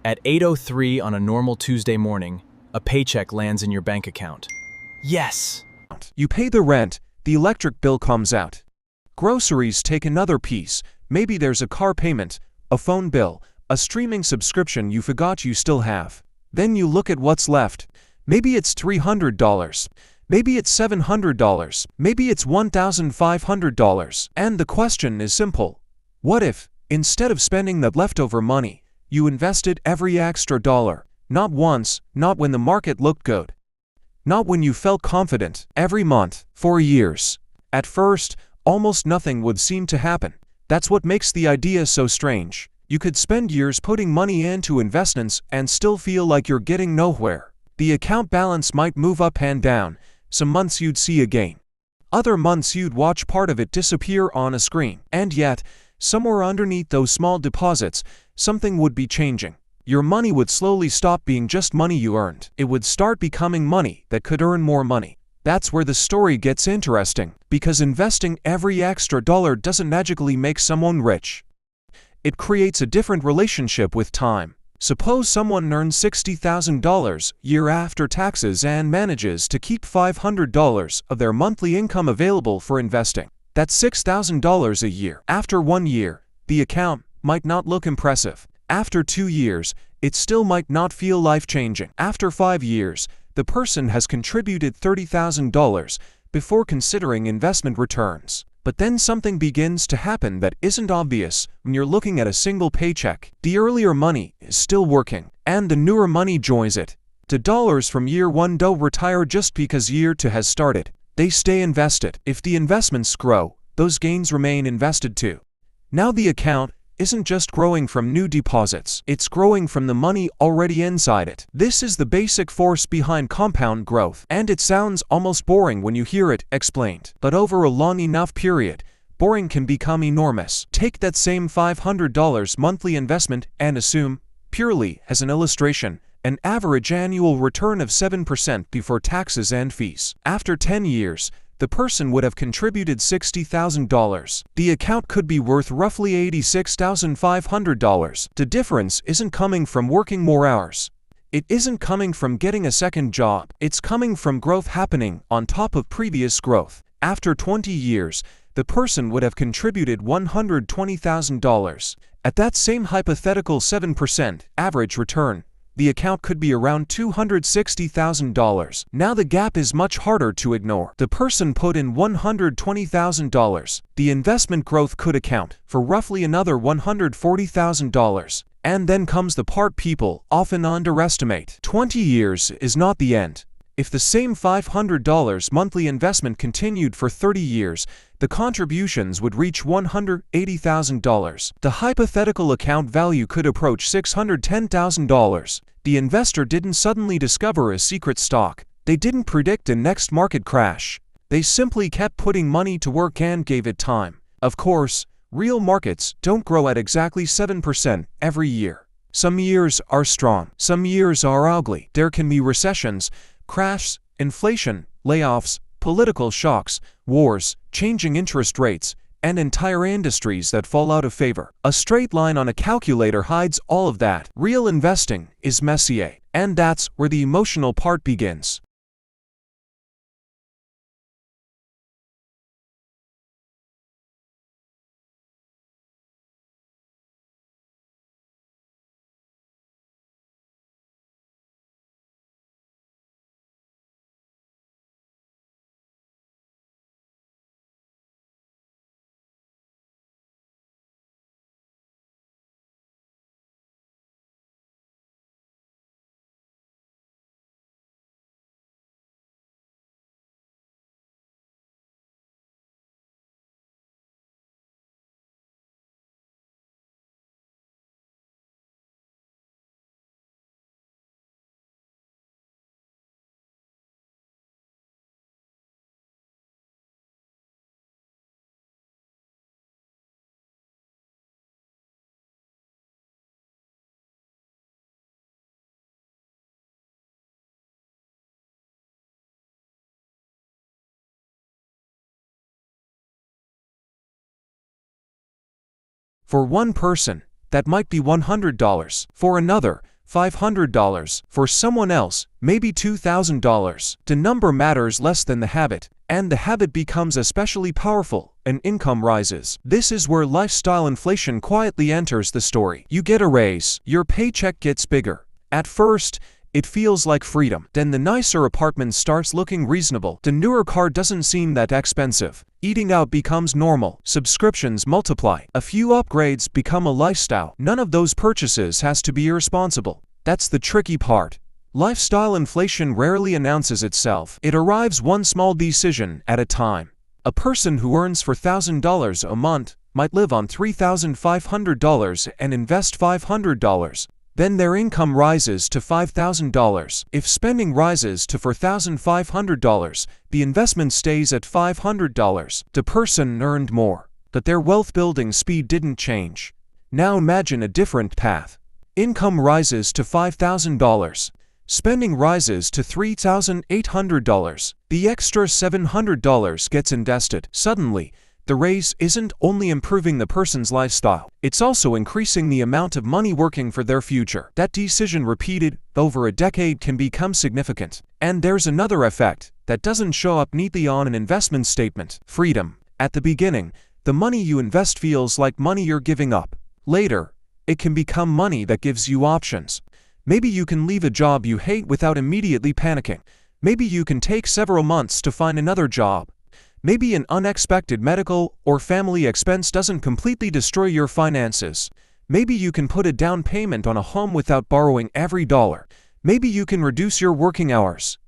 At 8:03 on a normal Tuesday morning, a paycheck lands in your bank account. Yes! You pay the rent, the electric bill comes out. Groceries take another piece, maybe there's a car payment, a phone bill, a streaming subscription you forgot you still have. Then you look at what's left. Maybe it's $300. Maybe it's $700. Maybe it's $1,500. And the question is simple. What if, instead of spending that leftover money, you invested every extra dollar? Not once, not when the market looked good. Not when you felt confident, every month, for years. At first, almost nothing would seem to happen. That's what makes the idea so strange. You could spend years putting money into investments and still feel like you're getting nowhere. The account balance might move up and down. Some months you'd see a gain. Other months you'd watch part of it disappear on a screen. And yet, somewhere underneath those small deposits, something would be changing. Your money would slowly stop being just money you earned. It would start becoming money that could earn more money. That's where the story gets interesting, because investing every extra dollar doesn't magically make someone rich. It creates a different relationship with time. Suppose someone earns $60,000 year after taxes and manages to keep $500 of their monthly income available for investing. That's $6,000 a year. After 1 year, the account might not look impressive. After 2 years, it still might not feel life-changing. After 5 years, the person has contributed $30,000 before considering investment returns. But then something begins to happen that isn't obvious when you're looking at a single paycheck. The earlier money is still working, and the newer money joins it. The dollars from year 1 don't retire just because year 2 has started. They stay invested. If the investments grow, those gains remain invested too. Now the account isn't just growing from new deposits, it's growing from the money already inside it. This is the basic force behind compound growth, and it sounds almost boring when you hear it explained. But over a long enough period, boring can become enormous. Take that same $500 monthly investment and assume, purely as an illustration, an average annual return of 7% before taxes and fees. After 10 years, the person would have contributed $60,000. The account could be worth roughly $86,500. The difference isn't coming from working more hours. It isn't coming from getting a second job. It's coming from growth happening on top of previous growth. After 20 years, the person would have contributed $120,000. At that same hypothetical 7% average return, the account could be around $260,000. Now the gap is much harder to ignore. The person put in $120,000. The investment growth could account for roughly another $140,000. And then comes the part people often underestimate. 20 years is not the end. If the same $500 monthly investment continued for 30 years, the contributions would reach $180,000. The hypothetical account value could approach $610,000. The investor didn't suddenly discover a secret stock. They didn't predict a next market crash. They simply kept putting money to work and gave it time. Of course, real markets don't grow at exactly 7% every year. Some years are strong. Some years are ugly. There can be recessions, crashes, inflation, layoffs, political shocks, wars, changing interest rates, and entire industries that fall out of favor. A straight line on a calculator hides all of that. Real investing is Messier, and that's where the emotional part begins. For one person, that might be $100. For another, $500. For someone else, maybe $2,000. The number matters less than the habit, and the habit becomes especially powerful, and income rises. This is where lifestyle inflation quietly enters the story. You get a raise, your paycheck gets bigger. At first, it feels like freedom. Then the nicer apartment starts looking reasonable. The newer car doesn't seem that expensive. Eating out becomes normal. Subscriptions multiply. A few upgrades become a lifestyle. None of those purchases has to be irresponsible. That's the tricky part. Lifestyle inflation rarely announces itself. It arrives one small decision at a time. A person who earns $4,000 a month might live on $3,500 and invest $500. Then their income rises to $5,000. If spending rises to $4,500, the investment stays at $500. The person earned more, but their wealth building speed didn't change. Now imagine a different path. Income rises to $5,000. Spending rises to $3,800. The extra $700 gets invested. Suddenly, the raise isn't only improving the person's lifestyle, it's also increasing the amount of money working for their future. That decision repeated over a decade can become significant. And there's another effect that doesn't show up neatly on an investment statement: freedom. At the beginning, the money you invest feels like money you're giving up. Later, it can become money that gives you options. Maybe you can leave a job you hate without immediately panicking. Maybe you can take several months to find another job. Maybe an unexpected medical or family expense doesn't completely destroy your finances. Maybe you can put a down payment on a home without borrowing every dollar. Maybe you can reduce your working hours.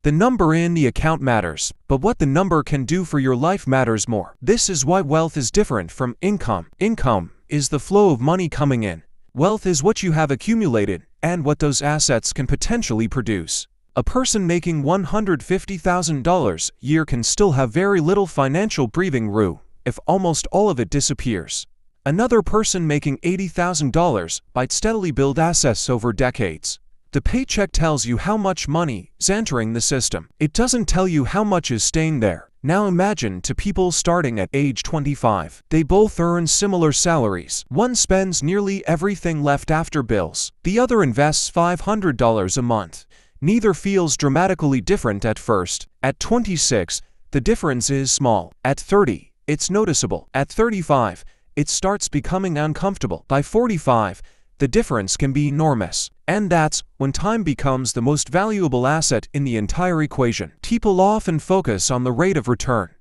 The number in the account matters, but what the number can do for your life matters more. This is why wealth is different from income. Income is the flow of money coming in. Wealth is what you have accumulated and what those assets can potentially produce. A person making $150,000 a year can still have very little financial breathing room if almost all of it disappears. Another person making $80,000 might steadily build assets over decades. The paycheck tells you how much money is entering the system. It doesn't tell you how much is staying there. Now imagine two people starting at age 25. They both earn similar salaries. One spends nearly everything left after bills. The other invests $500 a month. Neither feels dramatically different at first. At 26, the difference is small. At 30, it's noticeable. At 35, it starts becoming uncomfortable. By 45, the difference can be enormous. And that's when time becomes the most valuable asset in the entire equation. People often focus on the rate of return.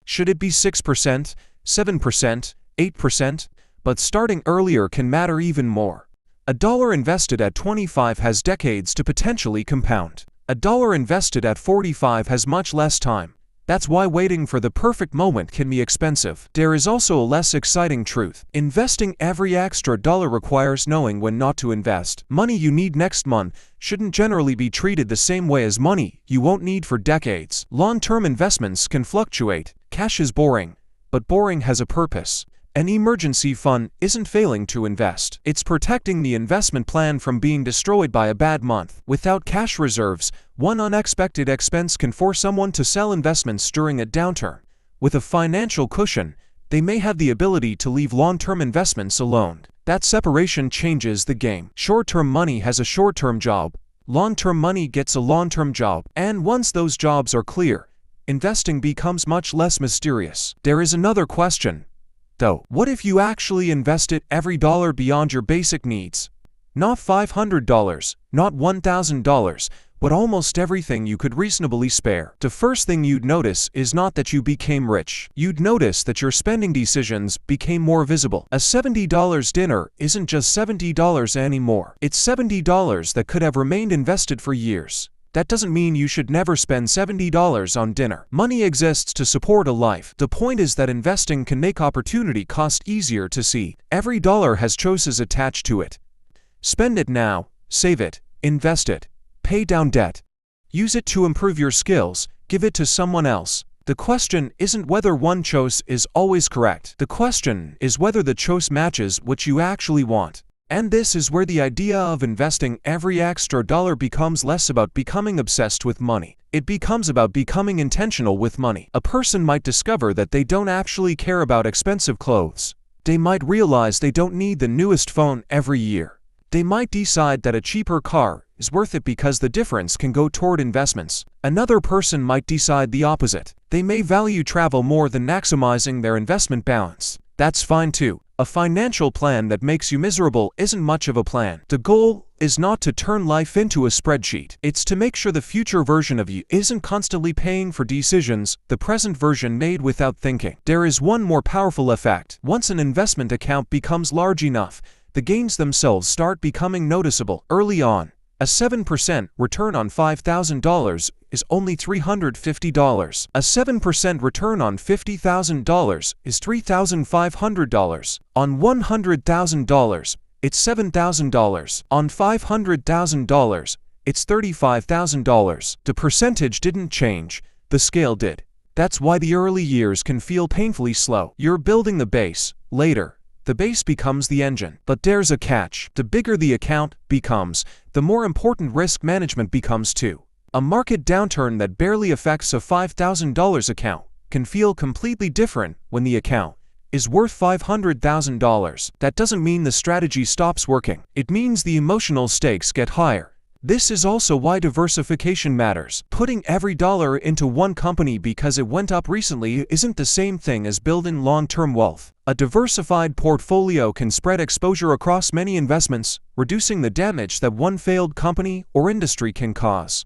Should it be 6%, 7%, 8%? But starting earlier can matter even more. A dollar invested at 25 has decades to potentially compound. A dollar invested at 45 has much less time. That's why waiting for the perfect moment can be expensive. There is also a less exciting truth. Investing every extra dollar requires knowing when not to invest. Money you need next month shouldn't generally be treated the same way as money you won't need for decades. Long-term investments can fluctuate. Cash is boring, but boring has a purpose. An emergency fund isn't failing to invest. It's protecting the investment plan from being destroyed by a bad month. Without cash reserves, one unexpected expense can force someone to sell investments during a downturn. With a financial cushion, they may have the ability to leave long-term investments alone. That separation changes the game. Short-term money has a short-term job. Long-term money gets a long-term job. And once those jobs are clear, investing becomes much less mysterious. There is another question, though. What if you actually invested every dollar beyond your basic needs? Not $500, not $1,000, but almost everything you could reasonably spare. The first thing you'd notice is not that you became rich. You'd notice that your spending decisions became more visible. A $70 dinner isn't just $70 anymore. It's $70 that could have remained invested for years. That doesn't mean you should never spend $70 on dinner. Money exists to support a life. The point is that investing can make opportunity cost easier to see. Every dollar has choices attached to it. Spend it now, save it, invest it, pay down debt. Use it to improve your skills, give it to someone else. The question isn't whether one choice is always correct. The question is whether the choice matches what you actually want. And this is where the idea of investing every extra dollar becomes less about becoming obsessed with money. It becomes about becoming intentional with money. A person might discover that they don't actually care about expensive clothes. They might realize they don't need the newest phone every year. They might decide that a cheaper car is worth it because the difference can go toward investments. Another person might decide the opposite. They may value travel more than maximizing their investment balance. That's fine too. A financial plan that makes you miserable isn't much of a plan. The goal is not to turn life into a spreadsheet. It's to make sure the future version of you isn't constantly paying for decisions the present version made without thinking. There is one more powerful effect. Once an investment account becomes large enough, the gains themselves start becoming noticeable early on. A 7% return on $5,000 is only $350. A 7% return on $50,000 is $3,500. On $100,000, it's $7,000. On $500,000, it's $35,000. The percentage didn't change, the scale did. That's why the early years can feel painfully slow. You're building the base. Later, the base becomes the engine. But there's a catch. The bigger the account becomes, the more important risk management becomes too. A market downturn that barely affects a $5,000 account can feel completely different when the account is worth $500,000. That doesn't mean the strategy stops working. It means the emotional stakes get higher. This is also why diversification matters. Putting every dollar into one company because it went up recently isn't the same thing as building long-term wealth. A diversified portfolio can spread exposure across many investments, reducing the damage that one failed company or industry can cause.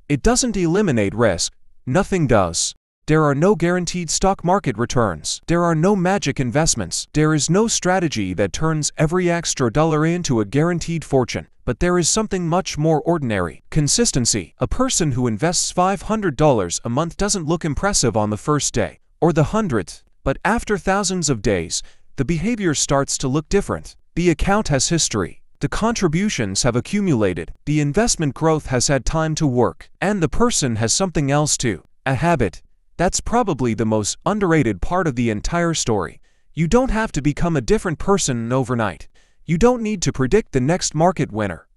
It doesn't eliminate risk. Nothing does. There are no guaranteed stock market returns. There are no magic investments. There is no strategy that turns every extra dollar into a guaranteed fortune. But there is something much more ordinary: consistency. A person who invests $500 a month doesn't look impressive on the first day, or the 100th, but after thousands of days, the behavior starts to look different. The account has history. The contributions have accumulated. The investment growth has had time to work. And the person has something else too: a habit. That's probably the most underrated part of the entire story. You don't have to become a different person overnight. You don't need to predict the next market winner.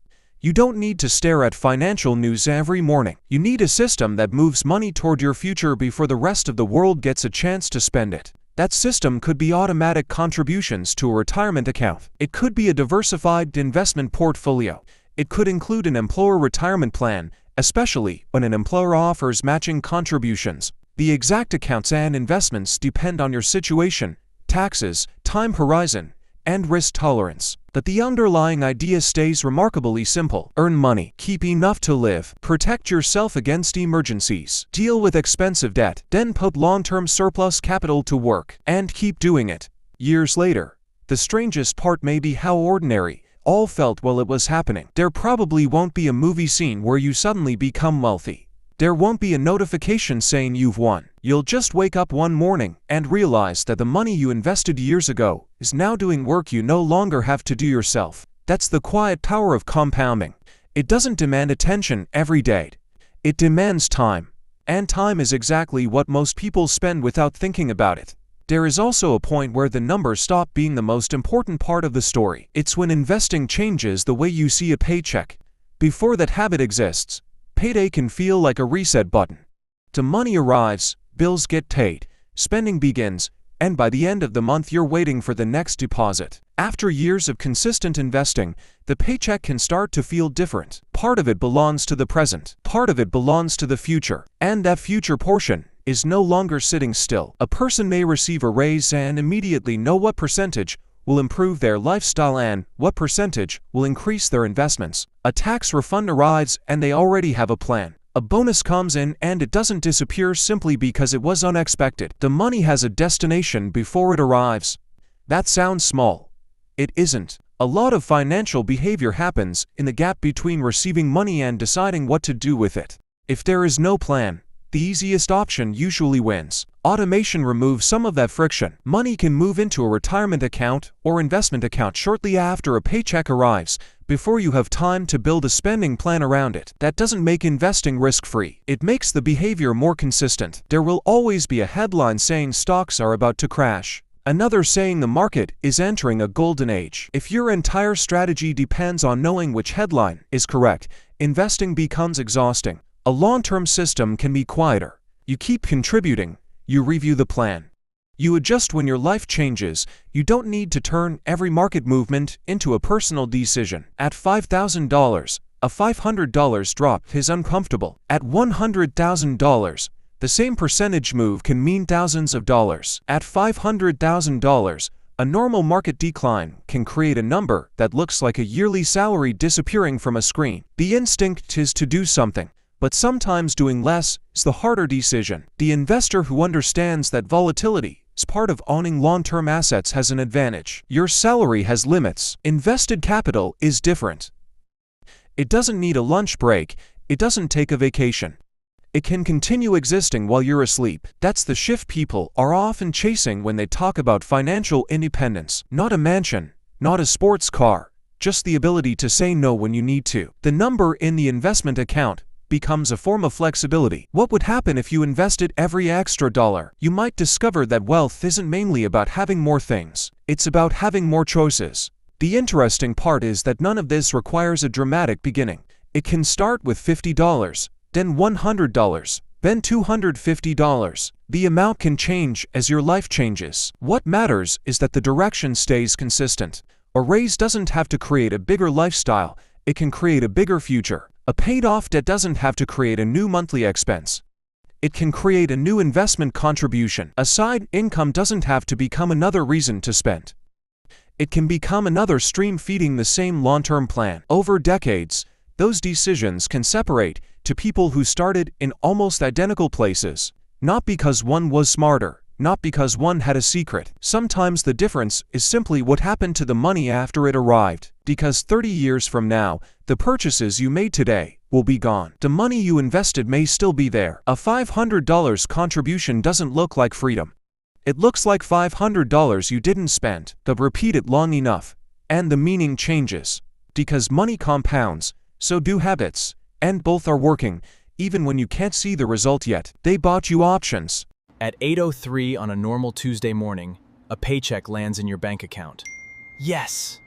You don't need to stare at financial news every morning. You need a system that moves money toward your future before the rest of the world gets a chance to spend it. That system could be automatic contributions to a retirement account. It could be a diversified investment portfolio. It could include an employer retirement plan, especially when an employer offers matching contributions. The exact accounts and investments depend on your situation, taxes, time horizon, and risk tolerance. But the underlying idea stays remarkably simple. Earn money, keep enough to live, protect yourself against emergencies, deal with expensive debt, then put long-term surplus capital to work, and keep doing it. Years later, the strangest part may be how ordinary all felt while it was happening. There probably won't be a movie scene where you suddenly become wealthy. There won't be a notification saying you've won. You'll just wake up one morning and realize that the money you invested years ago is now doing work you no longer have to do yourself. That's the quiet power of compounding. It doesn't demand attention every day. It demands time. And time is exactly what most people spend without thinking about it. There is also a point where the numbers stop being the most important part of the story. It's when investing changes the way you see a paycheck. Before that habit exists, payday can feel like a reset button. The money arrives, bills get paid, spending begins, and by the end of the month you're waiting for the next deposit. After years of consistent investing, the paycheck can start to feel different. Part of it belongs to the present, part of it belongs to the future, and that future portion is no longer sitting still. A person may receive a raise and immediately know what percentage will improve their lifestyle and what percentage will increase their investments. A tax refund arrives and they already have a plan. A bonus comes in and it doesn't disappear simply because it was unexpected. The money has a destination before it arrives. That sounds small. It isn't. A lot of financial behavior happens in the gap between receiving money and deciding what to do with it. If there is no plan, the easiest option usually wins. Automation removes some of that friction. Money can move into a retirement account or investment account shortly after a paycheck arrives, before you have time to build a spending plan around it. That doesn't make investing risk-free. It makes the behavior more consistent. There will always be a headline saying stocks are about to crash, another saying the market is entering a golden age. If your entire strategy depends on knowing which headline is correct, investing becomes exhausting. A long-term system can be quieter. You keep contributing, you review the plan. You adjust when your life changes. You don't need to turn every market movement into a personal decision. At $5,000, a $500 drop is uncomfortable. At $100,000, the same percentage move can mean thousands of dollars. At $500,000, a normal market decline can create a number that looks like a yearly salary disappearing from a screen. The instinct is to do something, but sometimes doing less is the harder decision. The investor who understands that volatility is part of owning long-term assets has an advantage. Your salary has limits. Invested capital is different. It doesn't need a lunch break. It doesn't take a vacation. It can continue existing while you're asleep. That's the shift people are often chasing when they talk about financial independence. Not a mansion, not a sports car, just the ability to say no when you need to. The number in the investment account becomes a form of flexibility. What would happen if you invested every extra dollar? You might discover that wealth isn't mainly about having more things. It's about having more choices. The interesting part is that none of this requires a dramatic beginning. It can start with $50, then $100, then $250. The amount can change as your life changes. What matters is that the direction stays consistent. A raise doesn't have to create a bigger lifestyle, it can create a bigger future. A paid-off debt doesn't have to create a new monthly expense. It can create a new investment contribution. A side income doesn't have to become another reason to spend. It can become another stream feeding the same long-term plan. Over decades, those decisions can separate to people who started in almost identical places, not because one was smarter, not because one had a secret. Sometimes the difference is simply what happened to the money after it arrived, because 30 years from now, the purchases you made today will be gone. The money you invested may still be there. A $500 contribution doesn't look like freedom. It looks like $500 you didn't spend. But repeat it long enough, and the meaning changes. Because money compounds, so do habits. And both are working, even when you can't see the result yet. They bought you options. At 8:03 on a normal Tuesday morning, a paycheck lands in your bank account. Yes!